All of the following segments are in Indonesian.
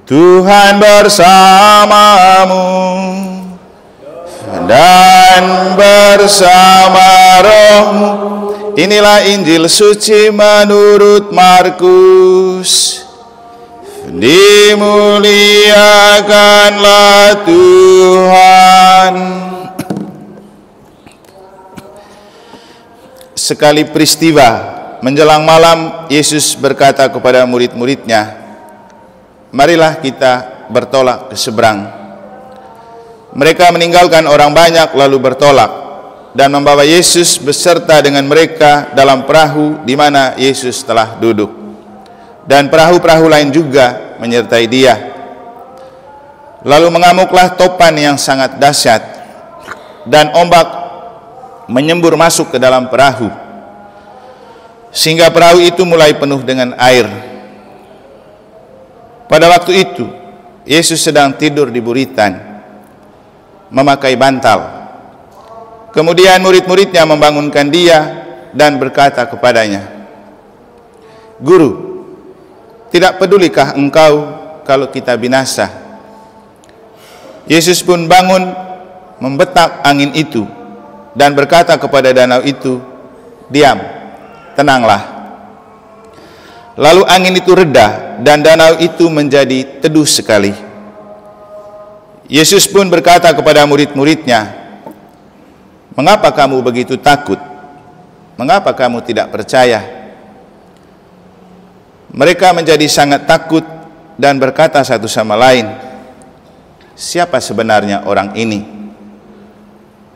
Tuhan bersamamu dan bersama rohmu. Inilah Injil suci menurut Markus. Dimuliakanlah Tuhan. Sekali peristiwa menjelang malam, Yesus berkata kepada murid-muridnya, marilah kita bertolak ke seberang. Mereka meninggalkan orang banyak lalu bertolak dan membawa Yesus beserta dengan mereka dalam perahu di mana Yesus telah duduk. Dan perahu-perahu lain juga menyertai dia. Lalu mengamuklah topan yang sangat dahsyat dan ombak menyembur masuk ke dalam perahu, sehingga perahu itu mulai penuh dengan air. Pada waktu itu, Yesus sedang tidur di buritan, memakai bantal. Kemudian murid-muridnya membangunkan dia dan berkata kepadanya, Guru, tidak pedulikah engkau kalau kita binasa? Yesus pun bangun, membetak angin itu, dan berkata kepada danau itu, diam, tenanglah. Lalu angin itu reda dan danau itu menjadi teduh sekali. Yesus pun berkata kepada murid-muridnya, mengapa kamu begitu takut? Mengapa kamu tidak percaya? Mereka menjadi sangat takut dan berkata satu sama lain, siapa sebenarnya orang ini?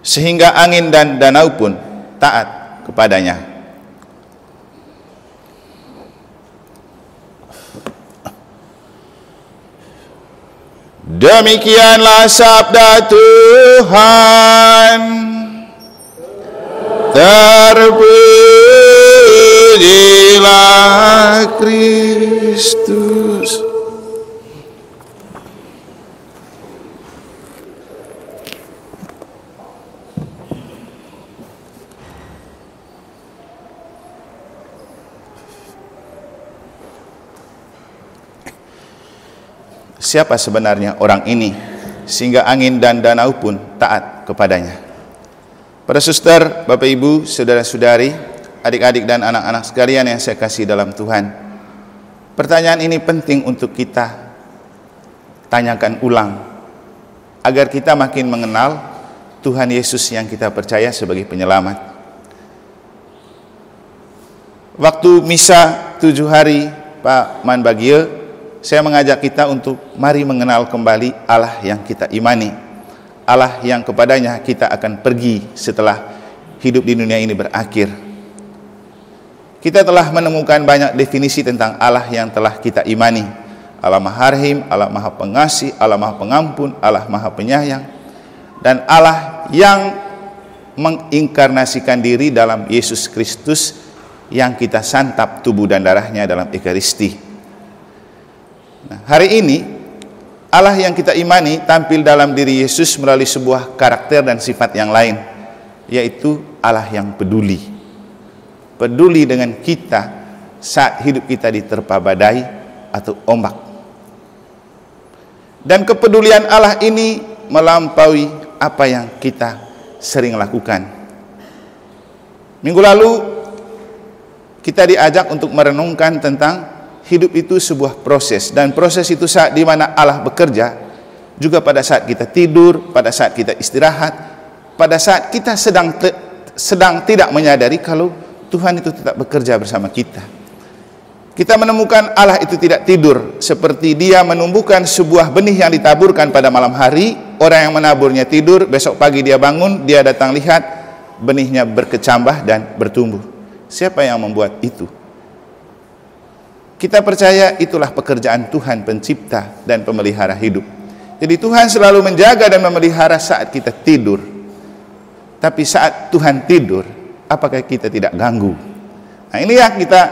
Sehingga angin dan danau pun taat kepadanya. Demikianlah sabda Tuhan. Terpujilah Kristus. Siapa sebenarnya orang ini sehingga angin dan danau pun taat kepadanya? Para suster, Bapak Ibu, saudara-saudari, adik-adik dan anak-anak sekalian yang saya kasih dalam Tuhan, pertanyaan ini penting untuk kita tanyakan ulang agar kita makin mengenal Tuhan Yesus yang kita percaya sebagai penyelamat. Waktu misa 7 hari Pak Man Bagio, saya mengajak kita untuk mari mengenal kembali Allah yang kita imani, Allah yang kepadanya kita akan pergi setelah hidup di dunia ini berakhir. Kita telah menemukan banyak definisi tentang Allah yang telah kita imani. Allah Maha Rahim, Allah Maha Pengasih, Allah Maha Pengampun, Allah Maha Penyayang, dan Allah yang menginkarnasikan diri dalam Yesus Kristus yang kita santap tubuh dan darahnya dalam Ekaristi. Nah, hari ini Allah yang kita imani tampil dalam diri Yesus melalui sebuah karakter dan sifat yang lain, yaitu Allah yang peduli. Peduli dengan kita saat hidup kita diterpa badai atau ombak. Dan kepedulian Allah ini melampaui apa yang kita sering lakukan. Minggu lalu kita diajak untuk merenungkan tentang hidup itu sebuah proses, dan proses itu saat di mana Allah bekerja, juga pada saat kita tidur, pada saat kita istirahat, pada saat kita sedang tidak menyadari kalau Tuhan itu tetap bekerja bersama kita. Kita menemukan Allah itu tidak tidur, seperti dia menumbuhkan sebuah benih yang ditaburkan pada malam hari. Orang yang menaburnya tidur, besok pagi dia bangun, dia datang lihat benihnya berkecambah dan bertumbuh. Siapa yang membuat itu? Kita percaya itulah pekerjaan Tuhan pencipta dan pemelihara hidup. Jadi Tuhan selalu menjaga dan memelihara saat kita tidur. Tapi saat Tuhan tidur, apakah kita tidak ganggu? Nah, ini yang kita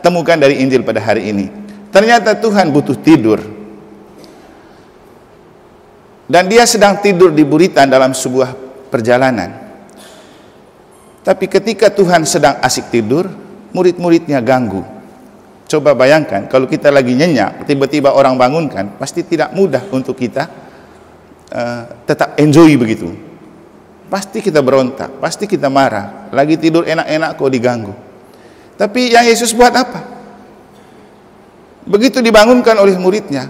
temukan dari Injil pada hari ini. Ternyata Tuhan butuh tidur. Dan dia sedang tidur di buritan dalam sebuah perjalanan. Tapi ketika Tuhan sedang asik tidur, murid-muridnya ganggu. Coba bayangkan kalau kita lagi nyenyak, tiba-tiba orang bangunkan, pasti tidak mudah untuk kita tetap enjoy begitu. Pasti kita berontak, pasti kita marah. Lagi tidur enak-enak kok diganggu. Tapi yang Yesus buat apa? Begitu dibangunkan oleh muridnya,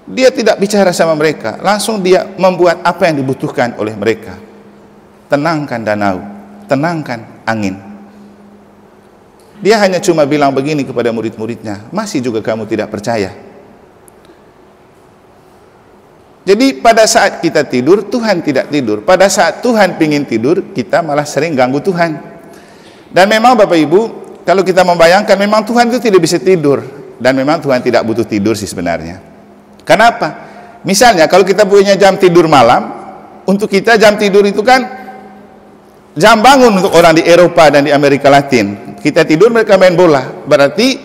dia tidak bicara sama mereka, langsung dia membuat apa yang dibutuhkan oleh mereka. Tenangkan danau, tenangkan angin. Dia hanya cuma bilang begini kepada murid-muridnya, masih juga kamu tidak percaya. Jadi pada saat kita tidur, Tuhan tidak tidur. Pada saat Tuhan ingin tidur, kita malah sering ganggu Tuhan. Dan memang Bapak Ibu, kalau kita membayangkan, memang Tuhan itu tidak bisa tidur. Dan memang Tuhan tidak butuh tidur sih sebenarnya. Kenapa? Misalnya kalau kita punya jam tidur malam, untuk kita jam tidur itu kan jam bangun untuk orang di Eropa dan di Amerika Latin. Kita tidur, mereka main bola. Berarti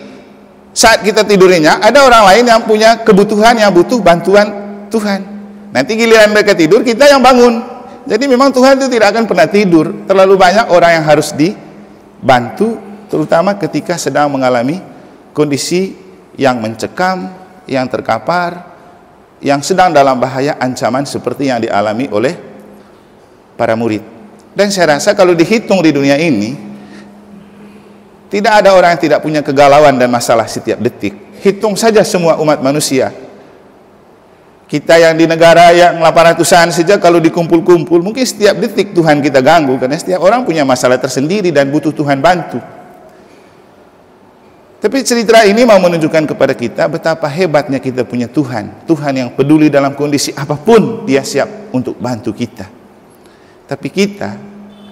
saat kita tidurnya, ada orang lain yang punya kebutuhan, yang butuh bantuan Tuhan. Nanti giliran mereka tidur, kita yang bangun. Jadi memang Tuhan itu tidak akan pernah tidur. Terlalu banyak orang yang harus dibantu, terutama ketika sedang mengalami kondisi yang mencekam, yang terkapar, yang sedang dalam bahaya ancaman seperti yang dialami oleh para murid. Dan saya rasa kalau dihitung di dunia ini, tidak ada orang yang tidak punya kegalauan dan masalah setiap detik. Hitung saja semua umat manusia. Kita yang di negara yang 800-an saja kalau dikumpul-kumpul, mungkin setiap detik Tuhan kita ganggu, karena setiap orang punya masalah tersendiri dan butuh Tuhan bantu. Tapi cerita ini mau menunjukkan kepada kita betapa hebatnya kita punya Tuhan. Tuhan yang peduli dalam kondisi apapun, Dia siap untuk bantu kita. Tapi kita,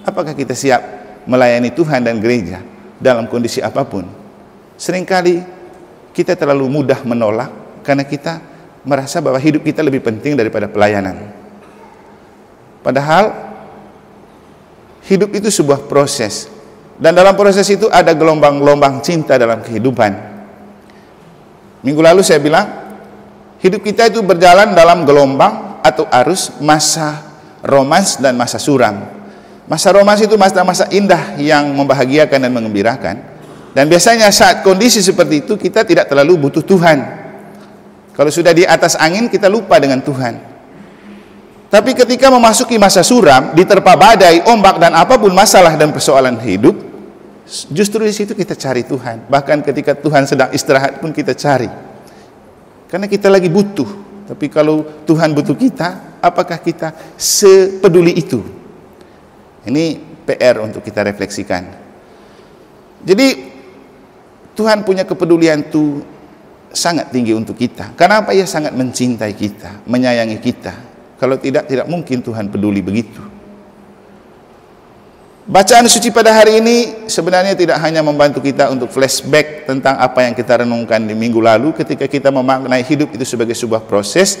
apakah kita siap melayani Tuhan dan gereja dalam kondisi apapun? Seringkali kita terlalu mudah menolak karena kita merasa bahwa hidup kita lebih penting daripada pelayanan. Padahal hidup itu sebuah proses, dan dalam proses itu ada gelombang-gelombang cinta dalam kehidupan. Minggu lalu saya bilang, hidup kita itu berjalan dalam gelombang atau arus masa romans dan masa suram. Masa romans itu masa-masa indah yang membahagiakan dan mengembirakan. Dan biasanya saat kondisi seperti itu kita tidak terlalu butuh Tuhan. Kalau sudah di atas angin kita lupa dengan Tuhan. Tapi ketika memasuki masa suram, diterpa badai, ombak dan apapun masalah dan persoalan hidup, justru di situ kita cari Tuhan. Bahkan ketika Tuhan sedang istirahat pun kita cari. Karena kita lagi butuh. Tapi kalau Tuhan butuh kita, apakah kita sepeduli itu? Ini PR untuk kita refleksikan. Jadi Tuhan punya kepedulian itu sangat tinggi untuk kita. Kenapa? Ia sangat mencintai kita, menyayangi kita. Kalau tidak mungkin Tuhan peduli begitu. Bacaan suci pada hari ini sebenarnya tidak hanya membantu kita untuk flashback tentang apa yang kita renungkan di minggu lalu ketika kita memaknai hidup itu sebagai sebuah proses,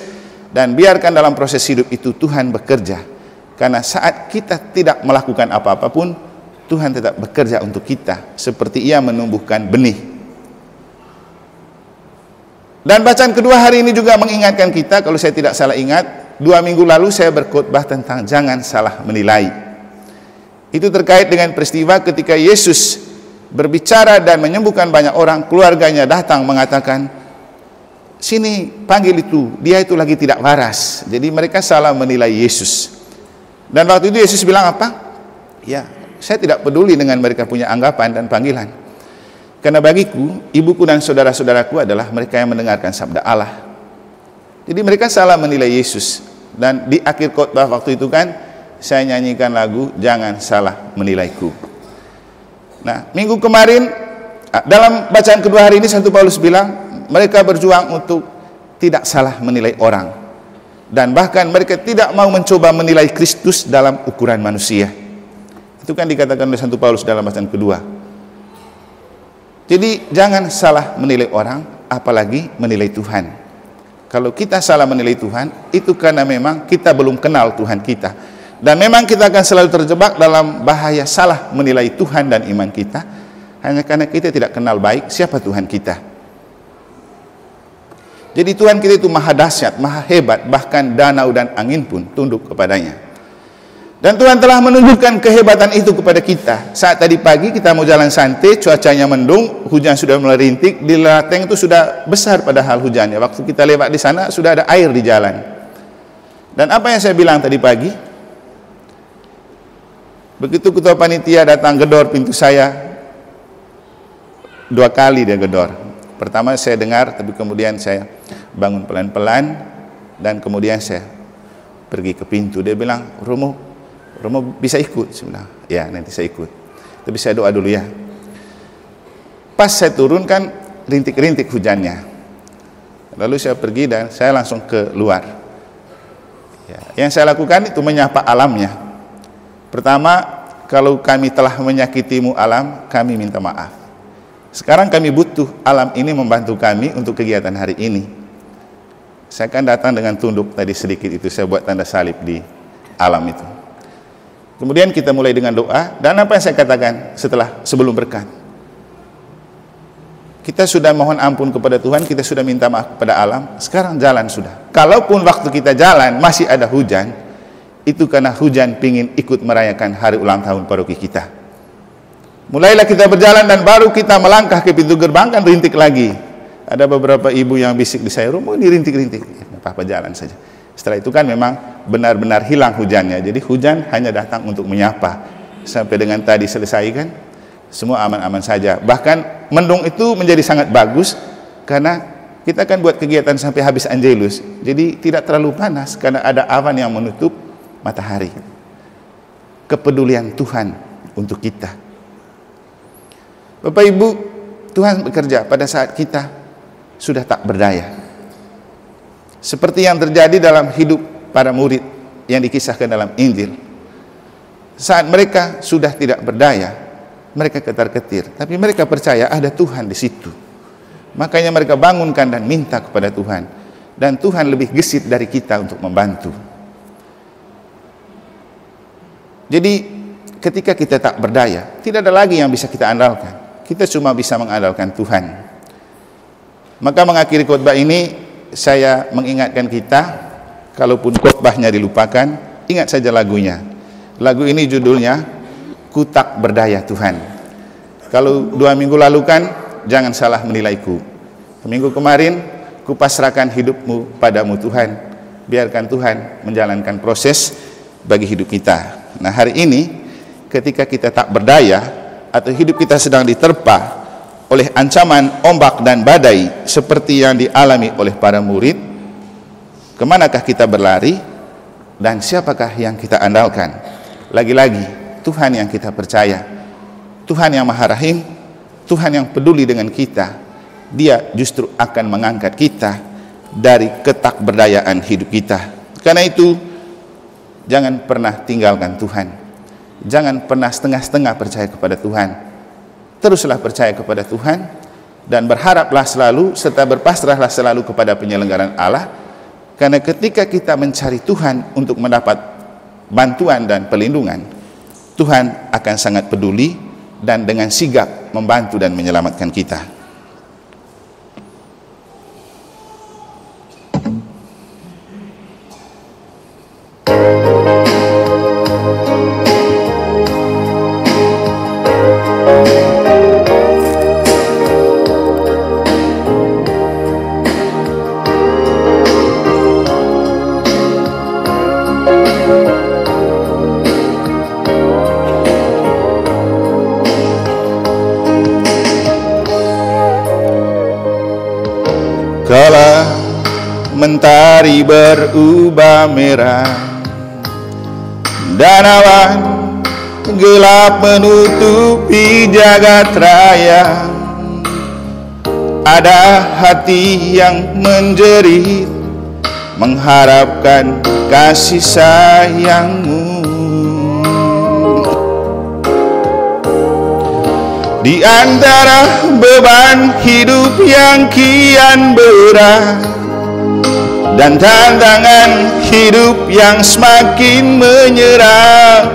dan biarkan dalam proses hidup itu Tuhan bekerja. Karena saat kita tidak melakukan apa-apapun, Tuhan tetap bekerja untuk kita, seperti Ia menumbuhkan benih. Dan bacaan kedua hari ini juga mengingatkan kita, kalau saya tidak salah ingat, 2 minggu lalu saya berkhotbah tentang jangan salah menilai. Itu terkait dengan peristiwa ketika Yesus berbicara dan menyembuhkan banyak orang, keluarganya datang mengatakan, sini panggil itu, dia itu lagi tidak waras. Jadi mereka salah menilai Yesus. Dan waktu itu Yesus bilang apa? Ya, saya tidak peduli dengan mereka punya anggapan dan panggilan. Karena bagiku, ibuku dan saudara-saudaraku adalah mereka yang mendengarkan sabda Allah. Jadi mereka salah menilai Yesus. Dan di akhir khotbah waktu itu kan, saya nyanyikan lagu Jangan Salah Menilaiku. Nah, minggu kemarin, dalam bacaan kedua hari ini, Santo Paulus bilang, mereka berjuang untuk tidak salah menilai orang. Dan bahkan mereka tidak mau mencoba menilai Kristus dalam ukuran manusia. Itu kan dikatakan oleh Santo Paulus dalam bacaan kedua. Jadi jangan salah menilai orang, apalagi menilai Tuhan. Kalau kita salah menilai Tuhan, itu karena memang kita belum kenal Tuhan kita. Dan memang kita akan selalu terjebak dalam bahaya salah menilai Tuhan dan iman kita, hanya karena kita tidak kenal baik siapa Tuhan kita. Jadi Tuhan kita itu maha dahsyat, maha hebat, bahkan danau dan angin pun tunduk kepadanya. Dan Tuhan telah menunjukkan kehebatan itu kepada kita. Saat tadi pagi kita mau jalan santai, cuacanya mendung, hujan sudah mulai rintik, di lateng itu sudah besar padahal hujannya. Waktu kita lewat di sana sudah ada air di jalan. Dan apa yang saya bilang tadi pagi? Begitu ketua panitia datang gedor pintu saya, 2 kali dia gedor. Pertama saya dengar, tapi kemudian saya bangun pelan-pelan, dan kemudian saya pergi ke pintu. Dia bilang, Romo bisa ikut? Saya bilang, ya nanti saya ikut, tapi saya doa dulu ya. Pas saya turun kan rintik-rintik hujannya, lalu saya pergi dan saya langsung ke luar ya. Yang saya lakukan itu menyapa alamnya. Pertama, kalau kami telah menyakitimu alam, kami minta maaf. Sekarang kami butuh alam ini membantu kami untuk kegiatan hari ini. Saya kan datang dengan tunduk tadi sedikit itu, saya buat tanda salib di alam itu. Kemudian kita mulai dengan doa, dan apa yang saya katakan sebelum berkat? Kita sudah mohon ampun kepada Tuhan, kita sudah minta maaf kepada alam, sekarang jalan sudah. Kalaupun waktu kita jalan masih ada hujan, itu karena hujan pingin ikut merayakan hari ulang tahun paroki kita. Mulailah kita berjalan dan baru kita melangkah ke pintu gerbang kan rintik lagi. Ada beberapa ibu yang bisik di saya, Romo ini rintik-rintik. Apa-apa jalan saja. Setelah itu kan memang benar-benar hilang hujannya. Jadi hujan hanya datang untuk menyapa. Sampai dengan tadi selesai kan, semua aman-aman saja. Bahkan mendung itu menjadi sangat bagus karena kita kan buat kegiatan sampai habis Angelus. Jadi tidak terlalu panas karena ada awan yang menutup matahari. Kepedulian Tuhan untuk kita. Bapak Ibu, Tuhan bekerja pada saat kita sudah tak berdaya. Seperti yang terjadi dalam hidup para murid yang dikisahkan dalam Injil. Saat mereka sudah tidak berdaya, mereka ketar-ketir, tapi mereka percaya ada Tuhan di situ. Makanya mereka bangunkan dan minta kepada Tuhan, dan Tuhan lebih gesit dari kita untuk membantu. Jadi ketika kita tak berdaya, tidak ada lagi yang bisa kita andalkan. Kita cuma bisa mengandalkan Tuhan. Maka mengakhiri khotbah ini, saya mengingatkan kita, kalaupun khotbahnya dilupakan, ingat saja lagunya. Lagu ini judulnya Ku Tak Berdaya Tuhan. Kalau 2 minggu lalu kan, jangan salah menilaiku. Minggu kemarin, ku pasrahkan hidupmu padamu Tuhan. Biarkan Tuhan menjalankan proses bagi hidup kita. Nah hari ini, ketika kita tak berdaya, atau hidup kita sedang diterpa oleh ancaman ombak dan badai seperti yang dialami oleh para murid, kemanakah kita berlari dan siapakah yang kita andalkan? Lagi-lagi Tuhan yang kita percaya, Tuhan yang Maha Rahim, Tuhan yang peduli dengan kita. Dia justru akan mengangkat kita dari ketakberdayaan hidup kita. Karena itu jangan pernah tinggalkan Tuhan, jangan pernah setengah-setengah percaya kepada Tuhan. Teruslah percaya kepada Tuhan dan berharaplah selalu serta berpasrahlah selalu kepada penyelenggaraan Allah, karena ketika kita mencari Tuhan untuk mendapat bantuan dan perlindungan, Tuhan akan sangat peduli dan dengan sigap membantu dan menyelamatkan kita. Kala mentari berubah merah dan awan gelap menutupi jagat raya, ada hati yang menjerit mengharapkan kasih sayangmu. Di antara beban hidup yang kian berat dan tantangan hidup yang semakin menyerang,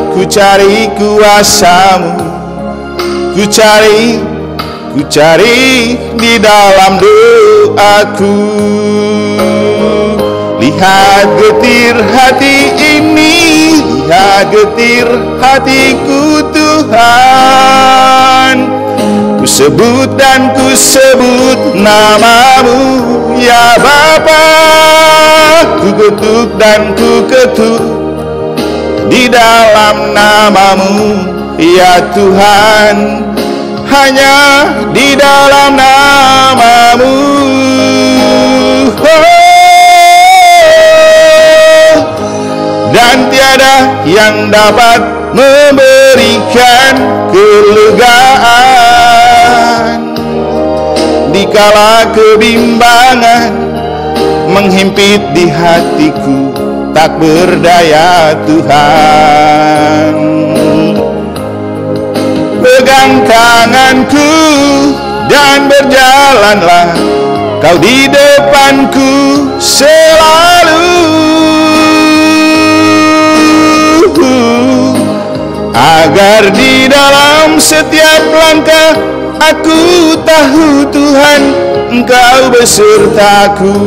ku cari kuasa-Mu, ku cari di dalam doaku. Lihat getir hati ini, lihat getir hatiku Tuhan. Ku sebut dan ku sebut namamu ya Bapa. Ku ketuk dan ku ketuk di dalam namamu ya Tuhan. Hanya di dalam namamu. Dan tiada yang dapat memberikan kelegaan dikala kebimbangan menghimpit di hatiku, tak berdaya Tuhan. Pegang tanganku dan berjalanlah Kau di depanku selalu, agar di dalam setiap langkah aku tahu Tuhan Engkau besertaku.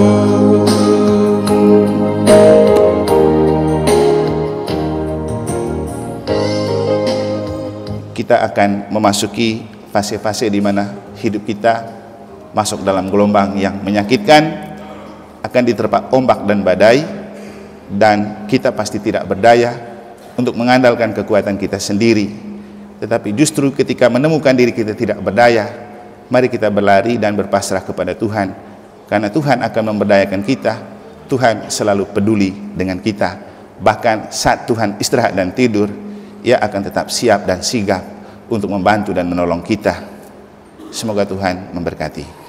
Kita akan memasuki fase-fase di mana hidup kita masuk dalam gelombang yang menyakitkan, akan diterpa ombak dan badai, dan kita pasti tidak berdaya untuk mengandalkan kekuatan kita sendiri. Tetapi justru ketika menemukan diri kita tidak berdaya, mari kita berlari dan berpasrah kepada Tuhan, karena Tuhan akan memberdayakan kita. Tuhan selalu peduli dengan kita. Bahkan saat Tuhan istirahat dan tidur, Ia akan tetap siap dan sigap untuk membantu dan menolong kita. Semoga Tuhan memberkati.